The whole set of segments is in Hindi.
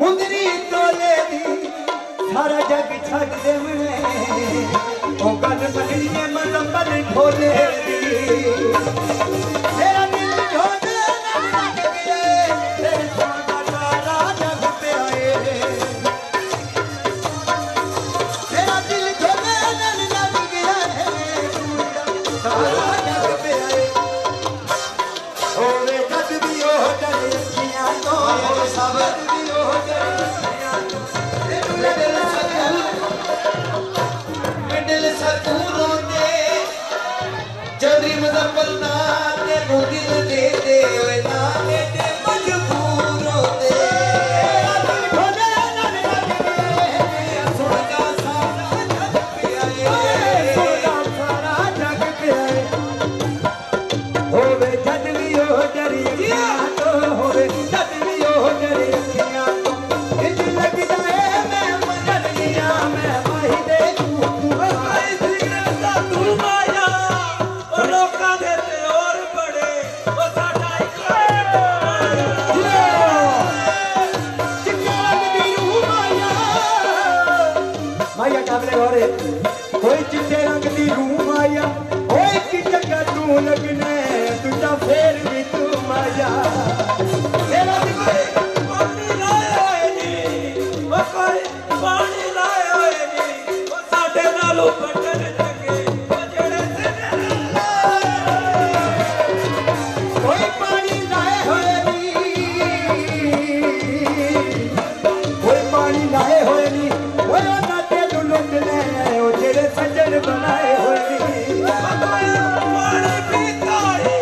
मुंदरी तोले दी सारा जग छड़ दे मने ओ गल पकड़ी ने मतलब ढोले दी तेरा दिल ढोले लग गया तेरे सोना सारा जग पे आए तेरा दिल ढोले लग गया सारा जग पे आए ओरे जग भी ओ डरे अखियां तो सब कोई चिट्टे रंग दी रूम आया कोई की चक्कर तू लगने तुझा फेर भी तू माया तेरा कोई पानी लाया होए नी वो कोई पानी लाया होए नी वो साडे नालों बटन चंगे वो जेड़े कोई पानी लाए होए नी कोई पानी लाए होए नी वो सज्जन बनाए हुए पानी पीता है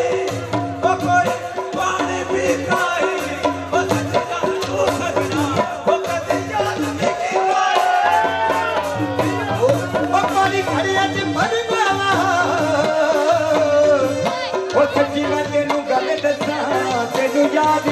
वो कोई पानी पीता है वो सजना तू सजना वो कदे याद नहीं कीता वो पानी खड़े अज मर गया वो सच्ची मैं तेनू गल दसा तेनू याद